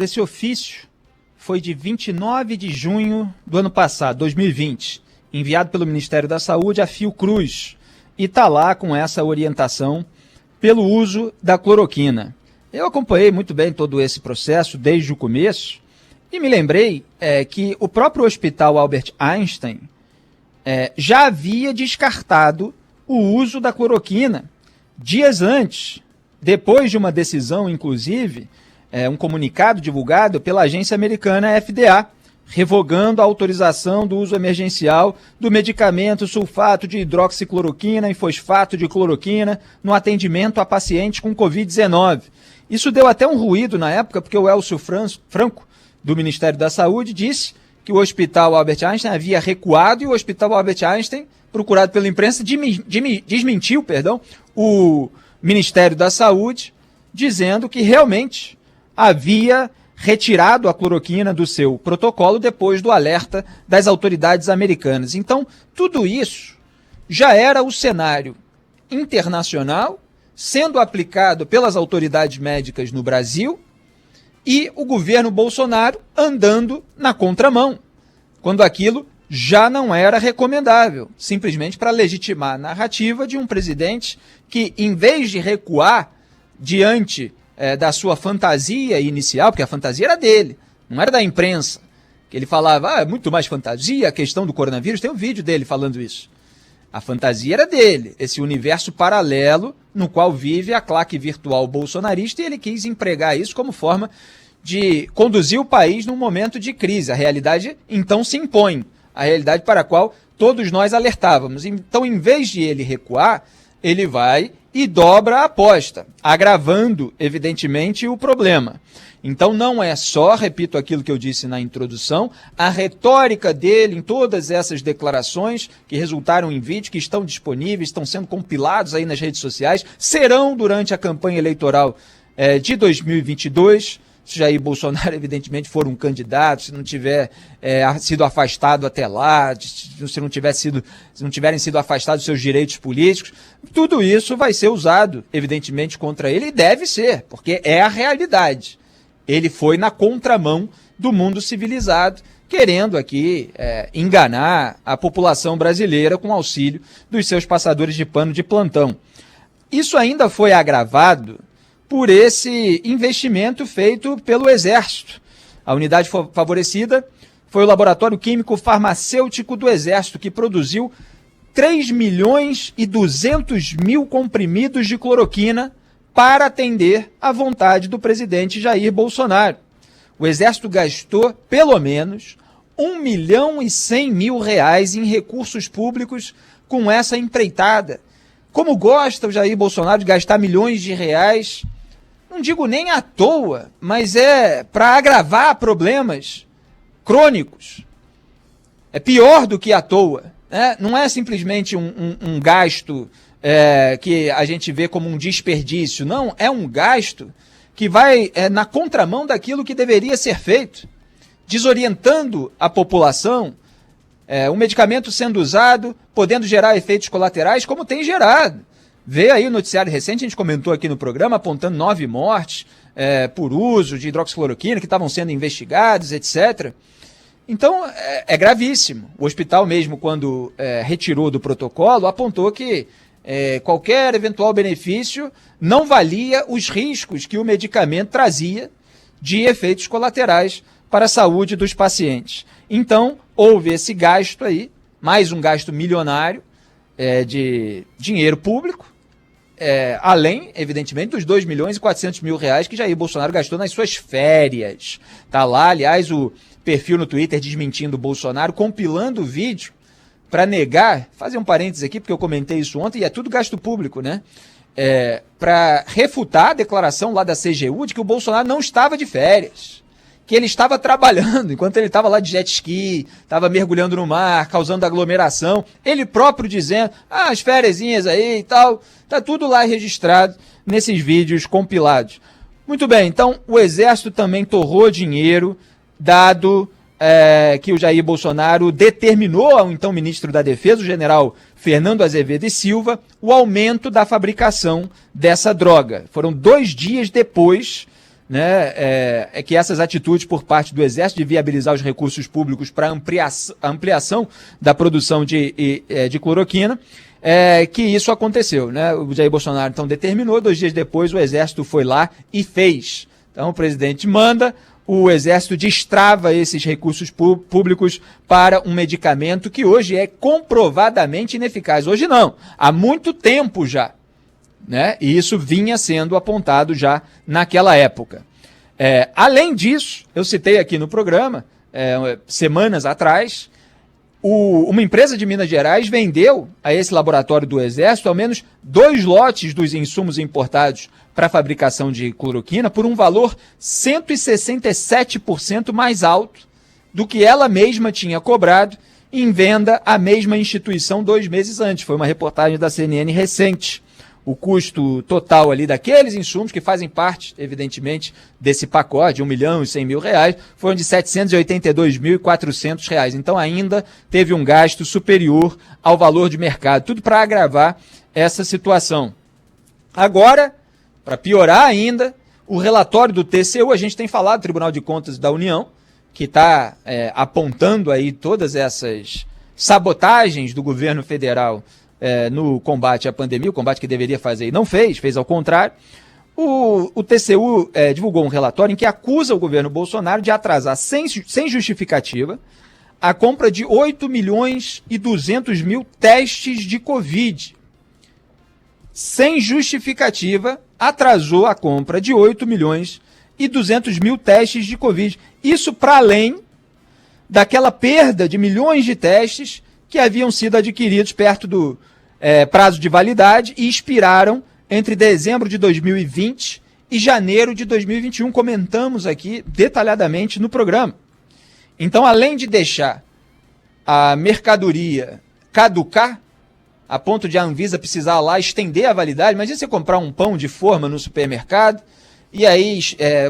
Esse ofício foi de 29 de junho do ano passado, 2020, enviado pelo Ministério da Saúde à Fiocruz, e está lá com essa orientação pelo uso da cloroquina. Eu acompanhei muito bem todo esse processo desde o começo e me lembrei que o próprio Hospital Albert Einstein já havia descartado o uso da cloroquina dias antes, depois de uma decisão, inclusive, um comunicado divulgado pela agência americana FDA, revogando a autorização do uso emergencial do medicamento sulfato de hidroxicloroquina e fosfato de cloroquina no atendimento a pacientes com Covid-19. Isso deu até um ruído na época, porque o Elcio Franco, do Ministério da Saúde, disse que o Hospital Albert Einstein havia recuado e o Hospital Albert Einstein, procurado pela imprensa, desmentiu o Ministério da Saúde, dizendo que realmente havia retirado a cloroquina do seu protocolo depois do alerta das autoridades americanas. Então, tudo isso já era o cenário internacional sendo aplicado pelas autoridades médicas no Brasil e o governo Bolsonaro andando na contramão, quando aquilo já não era recomendável, simplesmente para legitimar a narrativa de um presidente que, em vez de recuar diante da sua fantasia inicial, porque a fantasia era dele, não era da imprensa, que ele falava, é muito mais fantasia a questão do coronavírus, tem um vídeo dele falando isso. A fantasia era dele, esse universo paralelo no qual vive a claque virtual bolsonarista, e ele quis empregar isso como forma de conduzir o país num momento de crise. A realidade então se impõe, a realidade para a qual todos nós alertávamos. Então, em vez de ele recuar, ele vai e dobra a aposta, agravando, evidentemente, o problema. Então não é só, repito aquilo que eu disse na introdução, a retórica dele em todas essas declarações que resultaram em vídeo, que estão disponíveis, estão sendo compilados aí nas redes sociais, serão durante a campanha eleitoral de 2022, se Jair Bolsonaro, evidentemente, for um candidato, se não tiver sido afastado até lá, se não tiverem sido afastados seus direitos políticos, tudo isso vai ser usado, evidentemente, contra ele, e deve ser, porque é a realidade. Ele foi na contramão do mundo civilizado, querendo aqui enganar a população brasileira com auxílio dos seus passadores de pano de plantão. Isso ainda foi agravado por esse investimento feito pelo Exército. A unidade favorecida foi o Laboratório Químico Farmacêutico do Exército, que produziu 3.200.000 comprimidos de cloroquina para atender à vontade do presidente Jair Bolsonaro. O Exército gastou, pelo menos, R$1.100.000 em recursos públicos com essa empreitada. Como gosta o Jair Bolsonaro de gastar milhões de reais, não digo nem à toa, mas é para agravar problemas crônicos. É pior do que à toa, né? Não é simplesmente um gasto que a gente vê como um desperdício, não, é um gasto que vai na contramão daquilo que deveria ser feito, desorientando a população, um medicamento sendo usado, podendo gerar efeitos colaterais, como tem gerado. Veio aí o noticiário recente, a gente comentou aqui no programa, apontando 9 mortes por uso de hidroxicloroquina, que estavam sendo investigados, etc. Então, é gravíssimo. O hospital mesmo, quando retirou do protocolo, apontou que qualquer eventual benefício não valia os riscos que o medicamento trazia de efeitos colaterais para a saúde dos pacientes. Então, houve esse gasto aí, mais um gasto milionário de dinheiro público, além, evidentemente, dos R$2.400.000 que Jair Bolsonaro gastou nas suas férias. Está lá, aliás, o perfil no Twitter desmentindo o Bolsonaro, compilando o vídeo para negar, fazer um parênteses aqui, porque eu comentei isso ontem, e é tudo gasto público, né? Para refutar a declaração lá da CGU de que o Bolsonaro não estava de férias, que ele estava trabalhando, enquanto ele estava lá de jet ski, estava mergulhando no mar, causando aglomeração, ele próprio dizendo, as fériasinhas aí e tal, tá tudo lá registrado nesses vídeos compilados. Muito bem, então o Exército também torrou dinheiro, dado que o Jair Bolsonaro determinou ao então ministro da Defesa, o general Fernando Azevedo e Silva, o aumento da fabricação dessa droga. Foram 2 dias depois né, é que essas atitudes por parte do Exército de viabilizar os recursos públicos para ampliação da produção de cloroquina, que isso aconteceu, né? O Jair Bolsonaro então determinou, 2 dias depois o Exército foi lá e fez. Então o presidente manda, o Exército destrava esses recursos públicos para um medicamento que hoje é comprovadamente ineficaz. Hoje não, há muito tempo já, né? E isso vinha sendo apontado já naquela época. Além disso, eu citei aqui no programa, semanas atrás, uma empresa de Minas Gerais vendeu a esse laboratório do Exército ao menos 2 lotes dos insumos importados para a fabricação de cloroquina por um valor 167% mais alto do que ela mesma tinha cobrado em venda à mesma instituição 2 meses antes. Foi uma reportagem da CNN recente. O custo total ali daqueles insumos que fazem parte, evidentemente, desse pacote de R$1.100.000, foram de R$782.400. Então ainda teve um gasto superior ao valor de mercado. Tudo para agravar essa situação. Agora, para piorar ainda, o relatório do TCU, a gente tem falado, Tribunal de Contas da União, que está apontando aí todas essas sabotagens do governo federal no combate à pandemia, o combate que deveria fazer e não fez ao contrário. O TCU divulgou um relatório em que acusa o governo Bolsonaro de atrasar sem justificativa a compra de 8.200.000 testes de Covid. Sem justificativa, atrasou a compra de 8.200.000 testes de Covid. Isso para além daquela perda de milhões de testes que haviam sido adquiridos perto do prazo de validade e expiraram entre dezembro de 2020 e janeiro de 2021. Comentamos aqui detalhadamente no programa. Então, além de deixar a mercadoria caducar, a ponto de a Anvisa precisar lá estender a validade, imagina você comprar um pão de forma no supermercado, e aí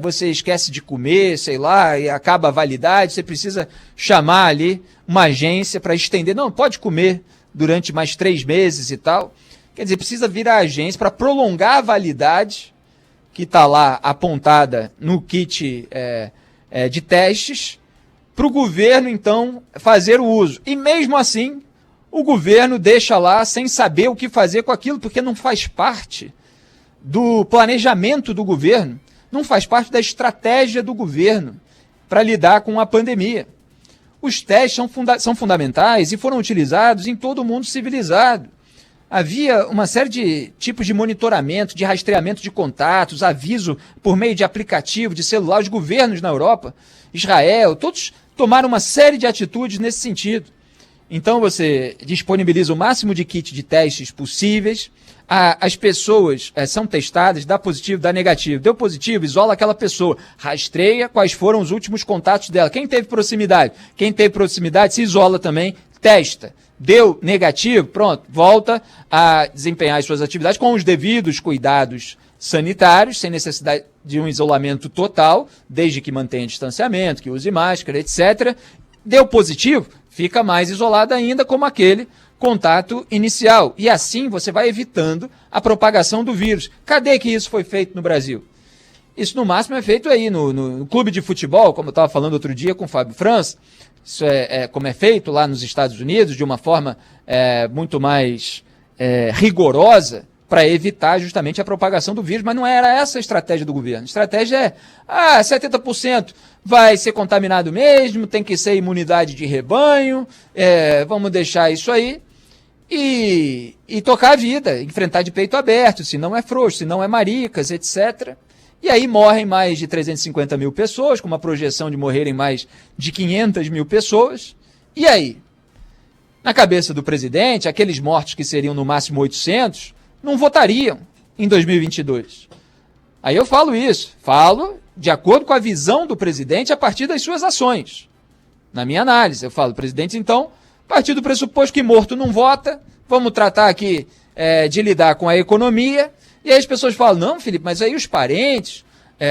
você esquece de comer, sei lá, e acaba a validade, você precisa chamar ali uma agência para estender. Não, pode comer durante mais 3 meses e tal. Quer dizer, precisa vir a agência para prolongar a validade que está lá apontada no kit de testes, para o governo, então, fazer o uso. E mesmo assim, o governo deixa lá sem saber o que fazer com aquilo, porque não faz parte do planejamento do governo, não faz parte da estratégia do governo para lidar com a pandemia. Os testes são fundamentais e foram utilizados em todo o mundo civilizado. Havia uma série de tipos de monitoramento, de rastreamento de contatos, aviso por meio de aplicativo, de celular. Os governos na Europa, Israel, todos tomaram uma série de atitudes nesse sentido. Então você disponibiliza o máximo de kit de testes possíveis, as pessoas são testadas, dá positivo, dá negativo. Deu positivo, isola aquela pessoa, rastreia quais foram os últimos contatos dela. Quem teve proximidade se isola também, testa. Deu negativo, pronto, volta a desempenhar as suas atividades com os devidos cuidados sanitários, sem necessidade de um isolamento total, desde que mantenha distanciamento, que use máscara, etc. Deu positivo, fica mais isolado ainda como aquele contato inicial. E assim você vai evitando a propagação do vírus. Cadê que isso foi feito no Brasil? Isso no máximo é feito aí no clube de futebol, como eu estava falando outro dia com o Fábio França. Isso como é feito lá nos Estados Unidos, de uma forma muito mais rigorosa, para evitar justamente a propagação do vírus, mas não era essa a estratégia do governo. A estratégia 70% vai ser contaminado mesmo, tem que ser imunidade de rebanho, vamos deixar isso aí e tocar a vida, enfrentar de peito aberto, se não é frouxo, se não é maricas, etc. E aí morrem mais de 350 mil pessoas, com uma projeção de morrerem mais de 500 mil pessoas. E aí? Na cabeça do presidente, aqueles mortos que seriam no máximo 800, não votariam em 2022. Aí eu falo de acordo com a visão do presidente a partir das suas ações. Na minha análise, eu falo, presidente, então, a partir do pressuposto que morto não vota, vamos tratar aqui de lidar com a economia. E aí as pessoas falam, não, Felipe, mas aí os parentes,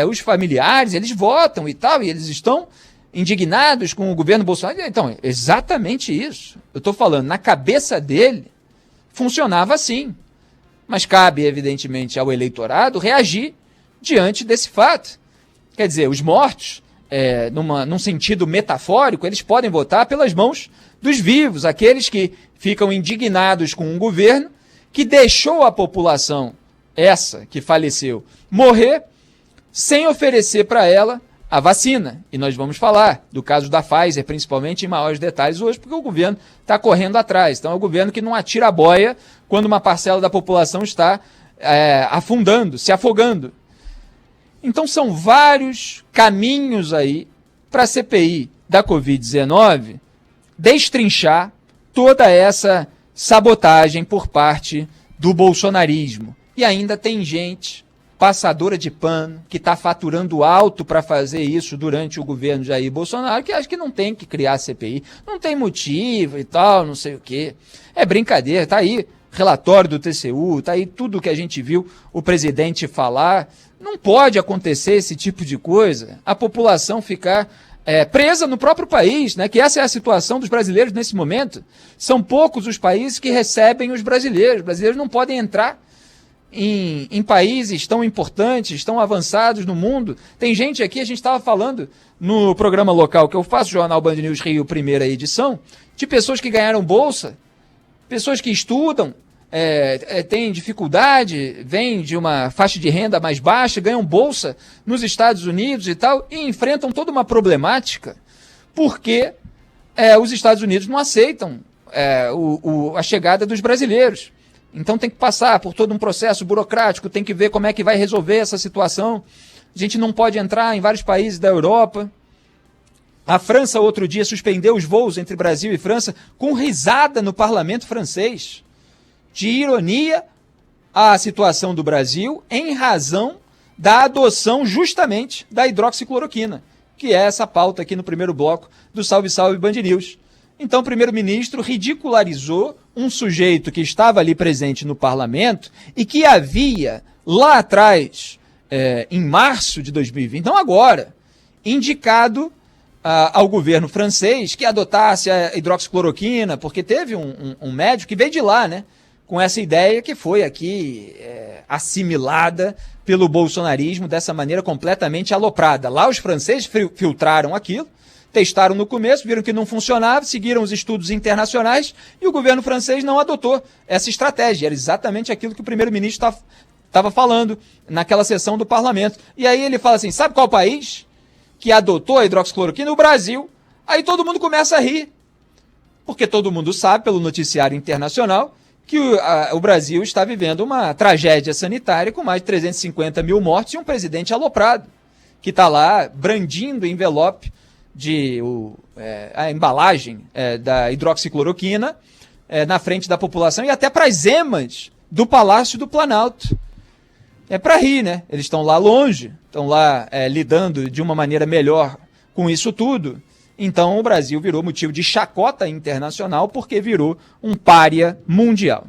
os familiares, eles votam e tal, e eles estão indignados com o governo Bolsonaro. Então, exatamente isso. Eu estou falando, na cabeça dele, funcionava assim. Mas cabe, evidentemente, ao eleitorado reagir diante desse fato. Quer dizer, os mortos, num sentido metafórico, eles podem votar pelas mãos dos vivos, aqueles que ficam indignados com um governo que deixou a população, essa que faleceu, morrer sem oferecer para ela a vacina. E nós vamos falar do caso da Pfizer, principalmente em maiores detalhes hoje, porque o governo está correndo atrás. Então é o governo que não atira a boia quando uma parcela da população está afundando, se afogando. Então são vários caminhos aí para a CPI da Covid-19 destrinchar toda essa sabotagem por parte do bolsonarismo. E ainda tem gente passadora de pano que está faturando alto para fazer isso durante o governo Jair Bolsonaro, que acha que não tem que criar a CPI, não tem motivo e tal, não sei o quê. É brincadeira, está aí relatório do TCU, está aí tudo que a gente viu o presidente falar. Não pode acontecer esse tipo de coisa, a população ficar presa no próprio país, né? Que essa é a situação dos brasileiros nesse momento. São poucos os países que recebem os brasileiros. Os brasileiros não podem entrar em países tão importantes, tão avançados no mundo. Tem gente aqui, a gente estava falando no programa local que eu faço, Jornal Band News Rio, primeira edição, de pessoas que ganharam bolsa, pessoas que estudam, têm dificuldade, vêm de uma faixa de renda mais baixa, ganham bolsa nos Estados Unidos e tal, e enfrentam toda uma problemática porque os Estados Unidos não aceitam a chegada dos brasileiros. Então tem que passar por todo um processo burocrático, tem que ver como é que vai resolver essa situação. A gente não pode entrar em vários países da Europa. A França, outro dia, suspendeu os voos entre Brasil e França com risada no parlamento francês. De ironia à situação do Brasil em razão da adoção justamente da hidroxicloroquina, que é essa pauta aqui no primeiro bloco do Salve Salve Band News. Então o primeiro-ministro ridicularizou um sujeito que estava ali presente no parlamento e que havia lá atrás, em março de 2020, não agora, indicado ao governo francês que adotasse a hidroxicloroquina, porque teve um médico que veio de lá, né, com essa ideia que foi aqui assimilada pelo bolsonarismo dessa maneira completamente aloprada. Lá os franceses filtraram aquilo, testaram no começo, viram que não funcionava, seguiram os estudos internacionais e o governo francês não adotou essa estratégia. Era exatamente aquilo que o primeiro-ministro estava falando naquela sessão do parlamento. E aí ele fala assim, sabe qual país que adotou a hidroxicloroquina? O Brasil. Aí todo mundo começa a rir, porque todo mundo sabe, pelo noticiário internacional, que o Brasil está vivendo uma tragédia sanitária com mais de 350 mil mortes e um presidente aloprado, que está lá brandindo o envelope a embalagem da hidroxicloroquina na frente da população e até para as emas do Palácio do Planalto. É para rir, né? Eles estão lá longe, estão lá lidando de uma maneira melhor com isso tudo. Então o Brasil virou motivo de chacota internacional porque virou um pária mundial.